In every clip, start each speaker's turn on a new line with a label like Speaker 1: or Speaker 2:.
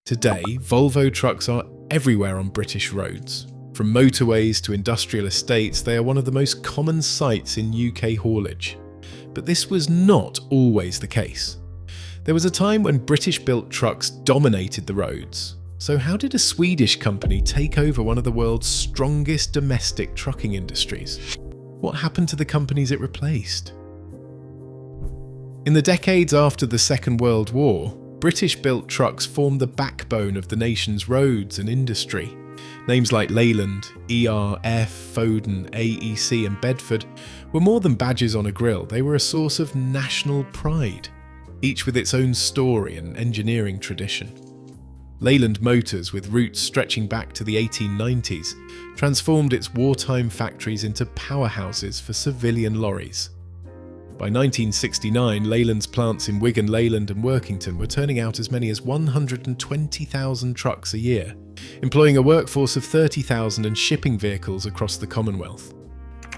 Speaker 1: Today, Volvo trucks are everywhere on British roads. From motorways to industrial estates, they are one of the most common sights in UK haulage. But this was not always the case. There was a time when British-built trucks dominated the roads. So how did a Swedish company take over one of the world's strongest domestic trucking industries? What happened to the companies it replaced? In the decades after the Second World War, British-built trucks formed the backbone of the nation's roads and industry. Names like Leyland, ERF, Foden, AEC and Bedford were more than badges on a grille. They were a source of national pride, each with its own story and engineering tradition. Leyland Motors, with roots stretching back to the 1890s, transformed its wartime factories into powerhouses for civilian lorries. By 1969, Leyland's plants in Wigan, Leyland and Workington were turning out as many as 120,000 trucks a year, employing a workforce of 30,000 and shipping vehicles across the Commonwealth.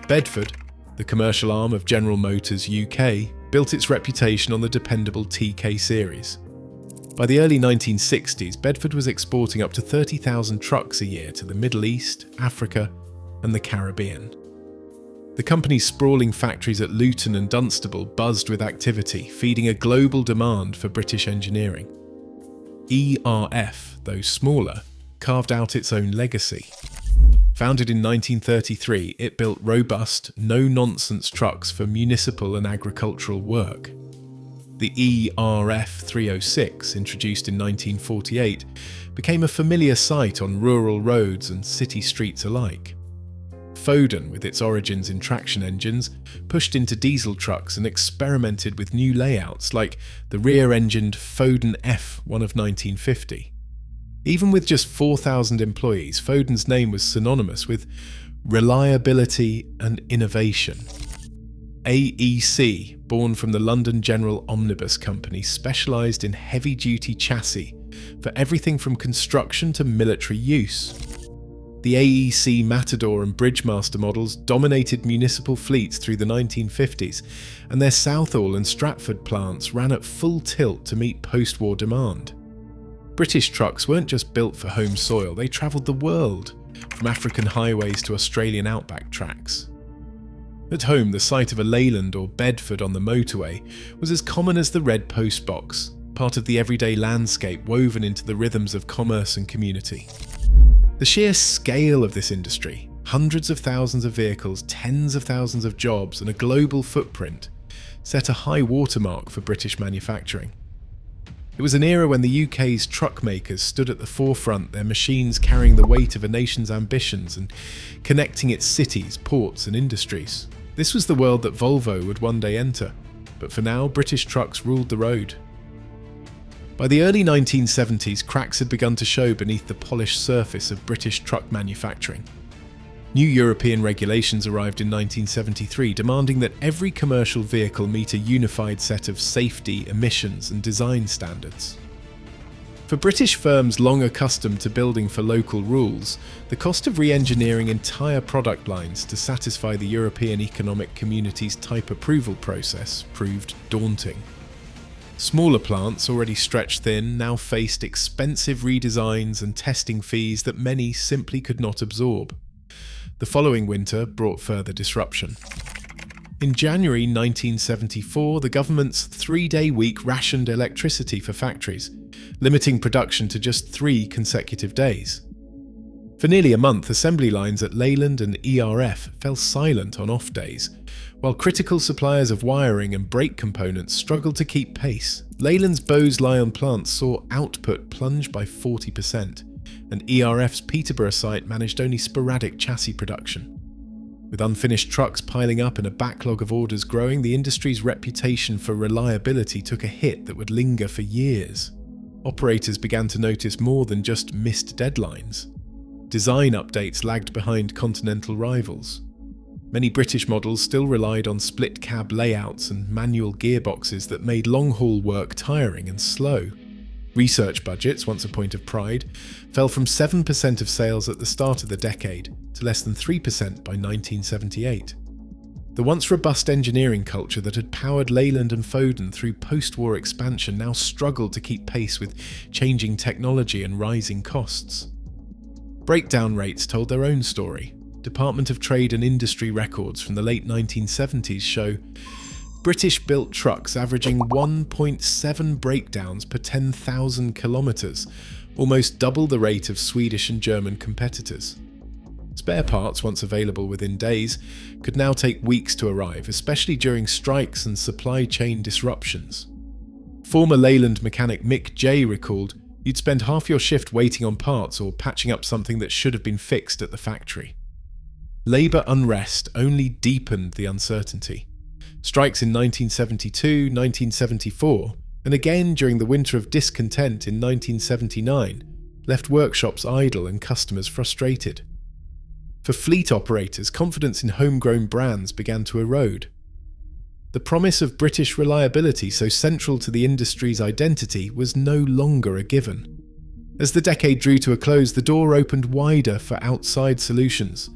Speaker 1: Bedford, the commercial arm of General Motors UK, built its reputation on the dependable TK series. By the early 1960s, Bedford was exporting up to 30,000 trucks a year to the Middle East, Africa and the Caribbean. The company's sprawling factories at Luton and Dunstable buzzed with activity, feeding a global demand for British engineering. ERF, though smaller, carved out its own legacy. Founded in 1933, it built robust, no-nonsense trucks for municipal and agricultural work. The ERF 306, introduced in 1948, became a familiar sight on rural roads and city streets alike. Foden, with its origins in traction engines, pushed into diesel trucks and experimented with new layouts like the rear-engined Foden F, one of 1950. Even with just 4,000 employees, Foden's name was synonymous with reliability and innovation. AEC, born from the London General Omnibus Company, specialised in heavy-duty chassis for everything from construction to military use. The AEC Matador and Bridgemaster models dominated municipal fleets through the 1950s, and their Southall and Stratford plants ran at full tilt to meet post-war demand. British trucks weren't just built for home soil, they travelled the world, from African highways to Australian outback tracks. At home, the sight of a Leyland or Bedford on the motorway was as common as the red postbox, part of the everyday landscape woven into the rhythms of commerce and community. The sheer scale of this industry, hundreds of thousands of vehicles, tens of thousands of jobs and a global footprint, set a high watermark for British manufacturing. It was an era when the UK's truck makers stood at the forefront, their machines carrying the weight of a nation's ambitions and connecting its cities, ports and industries. This was the world that Volvo would one day enter, but for now British trucks ruled the road. By the early 1970s, cracks had begun to show beneath the polished surface of British truck manufacturing. New European regulations arrived in 1973, demanding that every commercial vehicle meet a unified set of safety, emissions and design standards. For British firms long accustomed to building for local rules, the cost of re-engineering entire product lines to satisfy the European Economic Community's type approval process proved daunting. Smaller plants, already stretched thin, now faced expensive redesigns and testing fees that many simply could not absorb. The following winter brought further disruption. In January 1974, the government's 3-day week rationed electricity for factories, limiting production to just 3 consecutive days. For nearly a month, assembly lines at Leyland and ERF fell silent on off days, while critical suppliers of wiring and brake components struggled to keep pace. Leyland's Bowes-Lyon plant saw output plunge by 40%, and ERF's Peterborough site managed only sporadic chassis production. With unfinished trucks piling up and a backlog of orders growing, the industry's reputation for reliability took a hit that would linger for years. Operators began to notice more than just missed deadlines. Design updates lagged behind continental rivals. Many British models still relied on split cab layouts and manual gearboxes that made long-haul work tiring and slow. Research budgets, once a point of pride, fell from 7% of sales at the start of the decade to less than 3% by 1978. The once robust engineering culture that had powered Leyland and Foden through post-war expansion now struggled to keep pace with changing technology and rising costs. Breakdown rates told their own story. Department of Trade and Industry records from the late 1970s show British-built trucks averaging 1.7 breakdowns per 10,000 kilometres, almost double the rate of Swedish and German competitors. Spare parts, once available within days, could now take weeks to arrive, especially during strikes and supply chain disruptions. Former Leyland mechanic Mick J recalled, "You'd spend half your shift waiting on parts or patching up something that should have been fixed at the factory." Labour unrest only deepened the uncertainty. Strikes in 1972, 1974, and again during the winter of discontent in 1979, left workshops idle and customers frustrated. For fleet operators, confidence in homegrown brands began to erode. The promise of British reliability, so central to the industry's identity, was no longer a given. As the decade drew to a close, the door opened wider for outside solutions,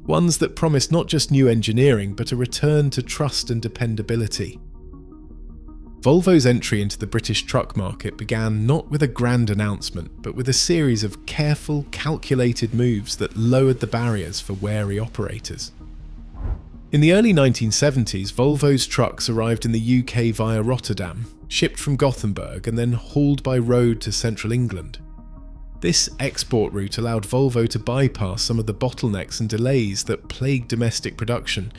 Speaker 1: ones that promised not just new engineering, but a return to trust and dependability. Volvo's entry into the British truck market began not with a grand announcement, but with a series of careful, calculated moves that lowered the barriers for wary operators. In the early 1970s, Volvo's trucks arrived in the UK via Rotterdam, shipped from Gothenburg and then hauled by road to central England. This export route allowed Volvo to bypass some of the bottlenecks and delays that plagued domestic production,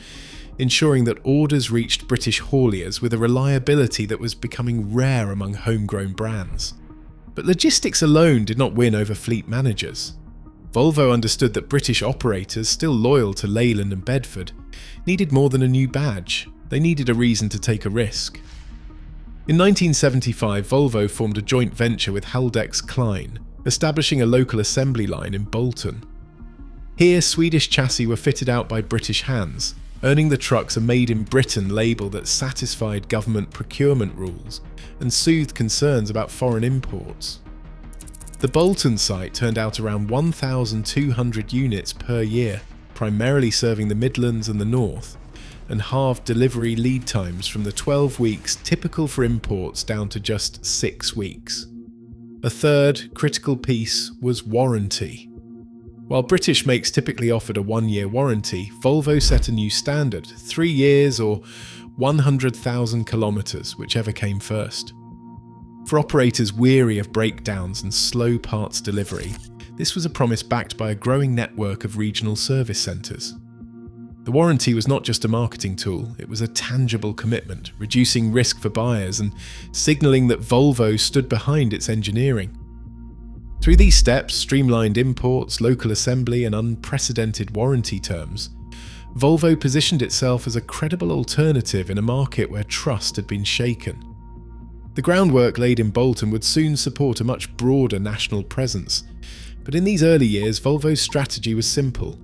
Speaker 1: ensuring that orders reached British hauliers with a reliability that was becoming rare among homegrown brands. But logistics alone did not win over fleet managers. Volvo understood that British operators, still loyal to Leyland and Bedford, needed more than a new badge. They needed a reason to take a risk. In 1975, Volvo formed a joint venture with Haldex Klein, establishing a local assembly line in Bolton. Here, Swedish chassis were fitted out by British hands, earning the trucks a Made in Britain label that satisfied government procurement rules and soothed concerns about foreign imports. The Bolton site turned out around 1,200 units per year, primarily serving the Midlands and the North, and halved delivery lead times from the 12 weeks typical for imports down to just 6 weeks. A third critical piece was warranty. While British makes typically offered a 1-year warranty, Volvo set a new standard, 3 years or 100,000 kilometres, whichever came first. For operators weary of breakdowns and slow parts delivery, this was a promise backed by a growing network of regional service centres. The warranty was not just a marketing tool, it was a tangible commitment, reducing risk for buyers and signalling that Volvo stood behind its engineering. Through these steps, streamlined imports, local assembly and unprecedented warranty terms, Volvo positioned itself as a credible alternative in a market where trust had been shaken. The groundwork laid in Bolton would soon support a much broader national presence, but in these early years Volvo's strategy was simple.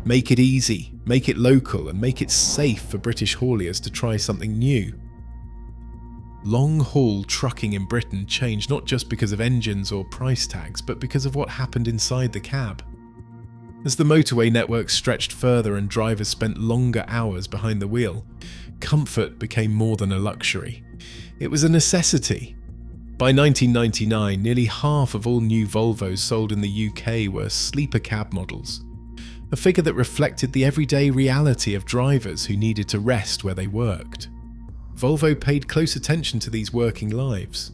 Speaker 1: Make it easy, make it local and make it safe for British hauliers to try something new. Long-haul trucking in Britain changed not just because of engines or price tags, but because of what happened inside the cab. As the motorway network stretched further and drivers spent longer hours behind the wheel, comfort became more than a luxury. It was a necessity. By 1999, nearly half of all new Volvos sold in the UK were sleeper cab models, a figure that reflected the everyday reality of drivers who needed to rest where they worked. Volvo paid close attention to these working lives.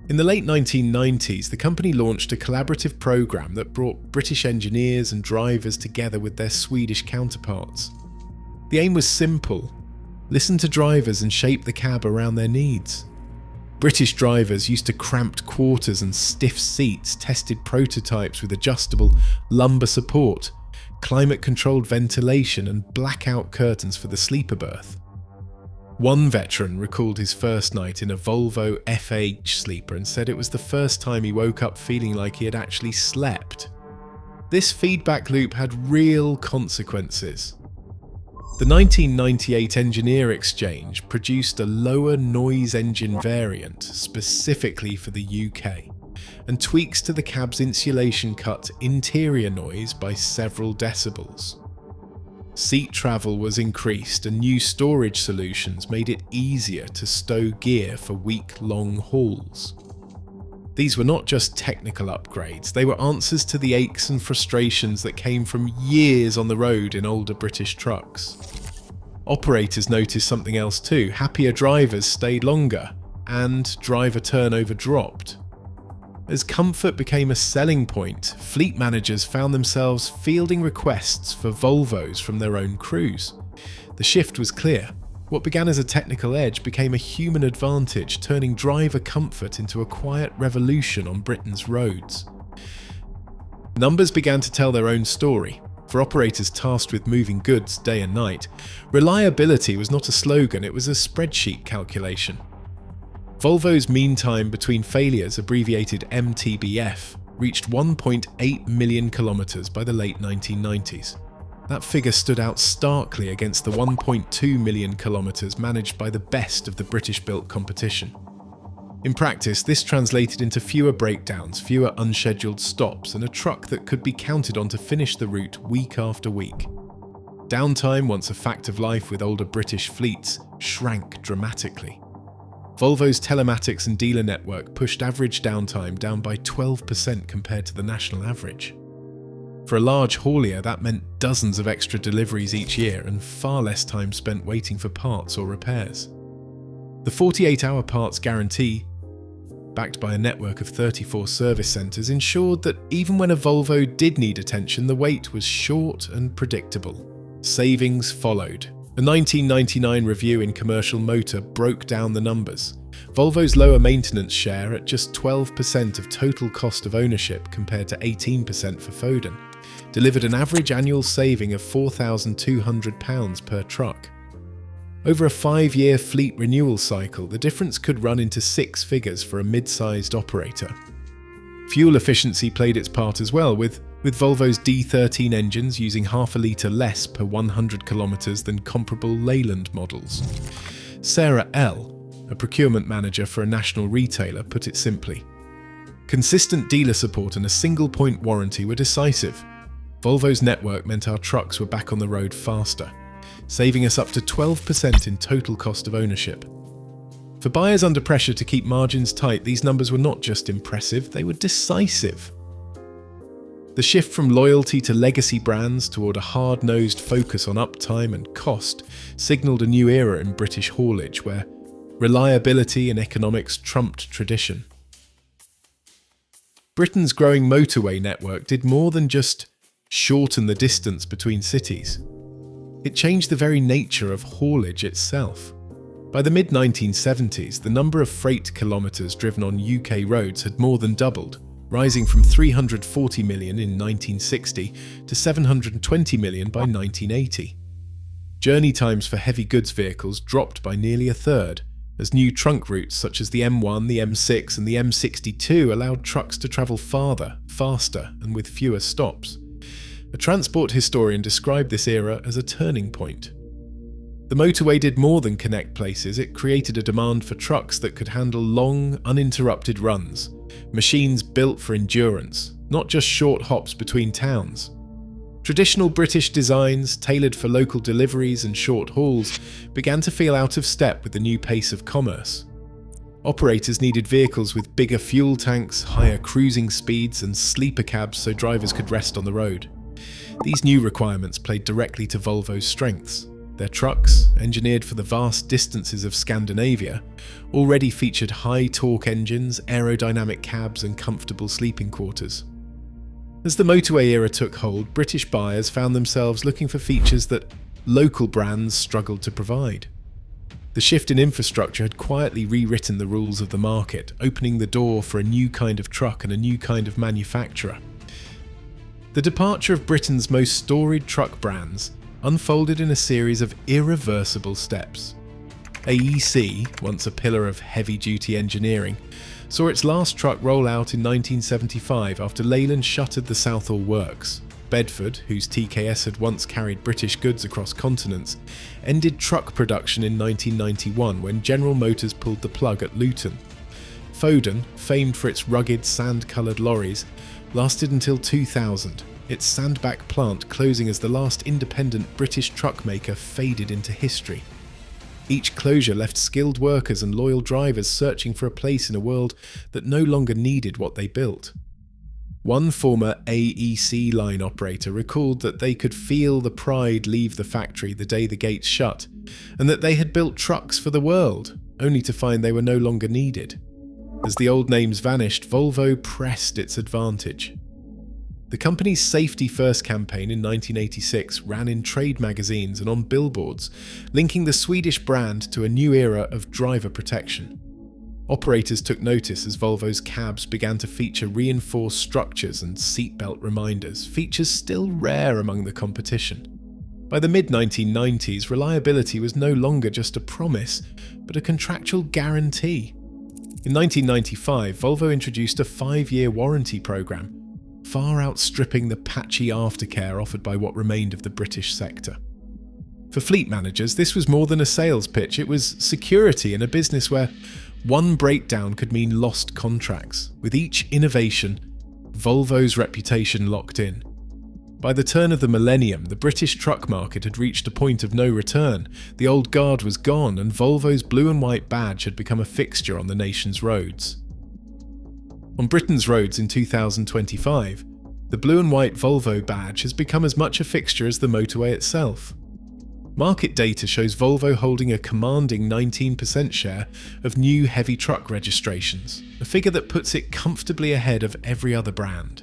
Speaker 1: In the late 1990s, the company launched a collaborative program that brought British engineers and drivers together with their Swedish counterparts. The aim was simple: listen to drivers and shape the cab around their needs. British drivers, used to cramped quarters and stiff seats, tested prototypes with adjustable lumbar support, climate-controlled ventilation and blackout curtains for the sleeper berth. One veteran recalled his first night in a Volvo FH sleeper and said it was the first time he woke up feeling like he had actually slept. This feedback loop had real consequences. The 1998 Engineer Exchange produced a lower noise engine variant specifically for the UK, and tweaks to the cab's insulation cut interior noise by several decibels. Seat travel was increased and new storage solutions made it easier to stow gear for week-long hauls. These were not just technical upgrades, they were answers to the aches and frustrations that came from years on the road in older British trucks. Operators noticed something else too. Happier drivers stayed longer, and driver turnover dropped. As comfort became a selling point, fleet managers found themselves fielding requests for Volvos from their own crews. The shift was clear. What began as a technical edge became a human advantage, turning driver comfort into a quiet revolution on Britain's roads. Numbers began to tell their own story. For operators tasked with moving goods day and night, reliability was not a slogan, it was a spreadsheet calculation. Volvo's mean time between failures, abbreviated MTBF, reached 1.8 million kilometres by the late 1990s. That figure stood out starkly against the 1.2 million kilometres managed by the best of the British-built competition. In practice, this translated into fewer breakdowns, fewer unscheduled stops, and a truck that could be counted on to finish the route week after week. Downtime, once a fact of life with older British fleets, shrank dramatically. Volvo's telematics and dealer network pushed average downtime down by 12% compared to the national average. For a large haulier, that meant dozens of extra deliveries each year and far less time spent waiting for parts or repairs. The 48-hour parts guarantee, backed by a network of 34 service centres, ensured that even when a Volvo did need attention, the wait was short and predictable. Savings followed. A 1999 review in Commercial Motor broke down the numbers. Volvo's lower maintenance share at just 12% of total cost of ownership compared to 18% for Foden delivered an average annual saving of £4,200 per truck. Over a 5-year fleet renewal cycle, the difference could run into 6 figures for a mid-sized operator. Fuel efficiency played its part as well, with Volvo's D13 engines using half a litre less per 100 kilometres than comparable Leyland models. Sarah L., a procurement manager for a national retailer, put it simply. Consistent dealer support and a single-point warranty were decisive. Volvo's network meant our trucks were back on the road faster, saving us up to 12% in total cost of ownership. For buyers under pressure to keep margins tight, these numbers were not just impressive, they were decisive. The shift from loyalty to legacy brands toward a hard-nosed focus on uptime and cost signalled a new era in British haulage, where reliability and economics trumped tradition. Britain's growing motorway network did more than just shorten the distance between cities. It changed the very nature of haulage itself. By the mid-1970s, the number of freight kilometres driven on UK roads had more than doubled, rising from 340 million in 1960 to 720 million by 1980. Journey times for heavy goods vehicles dropped by nearly a third, as new trunk routes such as the M1, the M6 and the M62 allowed trucks to travel farther, faster and with fewer stops. A transport historian described this era as a turning point. The motorway did more than connect places, it created a demand for trucks that could handle long, uninterrupted runs, machines built for endurance, not just short hops between towns. Traditional British designs, tailored for local deliveries and short hauls, began to feel out of step with the new pace of commerce. Operators needed vehicles with bigger fuel tanks, higher cruising speeds, and sleeper cabs so drivers could rest on the road. These new requirements played directly to Volvo's strengths. Their trucks, engineered for the vast distances of Scandinavia, already featured high-torque engines, aerodynamic cabs and comfortable sleeping quarters. As the motorway era took hold, British buyers found themselves looking for features that local brands struggled to provide. The shift in infrastructure had quietly rewritten the rules of the market, opening the door for a new kind of truck and a new kind of manufacturer. The departure of Britain's most storied truck brands unfolded in a series of irreversible steps. AEC, once a pillar of heavy-duty engineering, saw its last truck roll out in 1975 after Leyland shuttered the Southall works. Bedford, whose TKS had once carried British goods across continents, ended truck production in 1991 when General Motors pulled the plug at Luton. Foden, famed for its rugged, sand-coloured lorries, lasted until 2000, its Sandbach plant closing as the last independent British truck maker faded into history. Each closure left skilled workers and loyal drivers searching for a place in a world that no longer needed what they built. One former AEC line operator recalled that they could feel the pride leave the factory the day the gates shut, and that they had built trucks for the world, only to find they were no longer needed. As the old names vanished, Volvo pressed its advantage. The company's Safety First campaign in 1986 ran in trade magazines and on billboards, linking the Swedish brand to a new era of driver protection. Operators took notice as Volvo's cabs began to feature reinforced structures and seatbelt reminders, features still rare among the competition. By the mid-1990s, reliability was no longer just a promise, but a contractual guarantee. In 1995, Volvo introduced a 5-year warranty program, far outstripping the patchy aftercare offered by what remained of the British sector. For fleet managers, this was more than a sales pitch, it was security in a business where one breakdown could mean lost contracts. With each innovation, Volvo's reputation locked in. By the turn of the millennium, the British truck market had reached a point of no return. The old guard was gone, and Volvo's blue and white badge had become a fixture on the nation's roads. On Britain's roads in 2025, the blue and white Volvo badge has become as much a fixture as the motorway itself. Market data shows Volvo holding a commanding 19% share of new heavy truck registrations, a figure that puts it comfortably ahead of every other brand.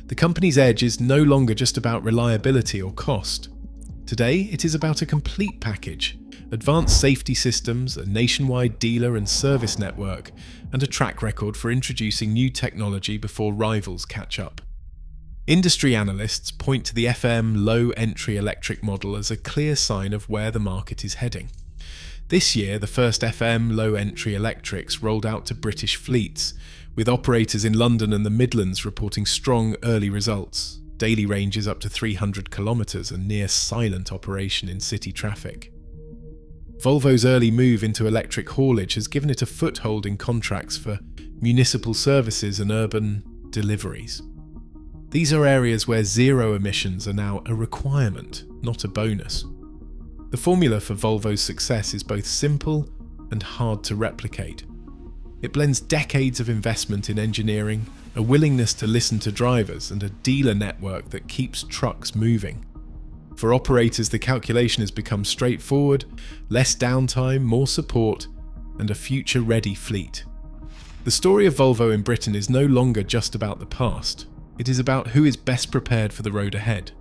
Speaker 1: The company's edge is no longer just about reliability or cost. Today, it is about a complete package: advanced safety systems, a nationwide dealer and service network, and a track record for introducing new technology before rivals catch up. Industry analysts point to the FM low-entry electric model as a clear sign of where the market is heading. This year, the first FM low-entry electrics rolled out to British fleets, with operators in London and the Midlands reporting strong early results, daily ranges up to 300 kilometres and near silent operation in city traffic. Volvo's early move into electric haulage has given it a foothold in contracts for municipal services and urban deliveries. These are areas where zero emissions are now a requirement, not a bonus. The formula for Volvo's success is both simple and hard to replicate. It blends decades of investment in engineering, a willingness to listen to drivers, and a dealer network that keeps trucks moving. For operators, the calculation has become straightforward: less downtime, more support, and a future-ready fleet. The story of Volvo in Britain is no longer just about the past. It is about who is best prepared for the road ahead.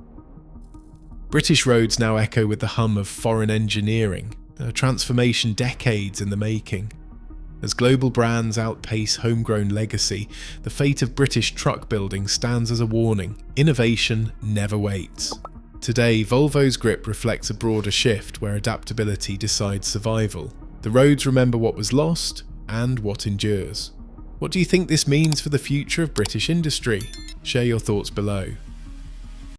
Speaker 1: British roads now echo with the hum of foreign engineering, a transformation decades in the making. As global brands outpace homegrown legacy, the fate of British truck building stands as a warning: innovation never waits. Today, Volvo's grip reflects a broader shift where adaptability decides survival. The roads remember what was lost and what endures. What do you think this means for the future of British industry? Share your thoughts below.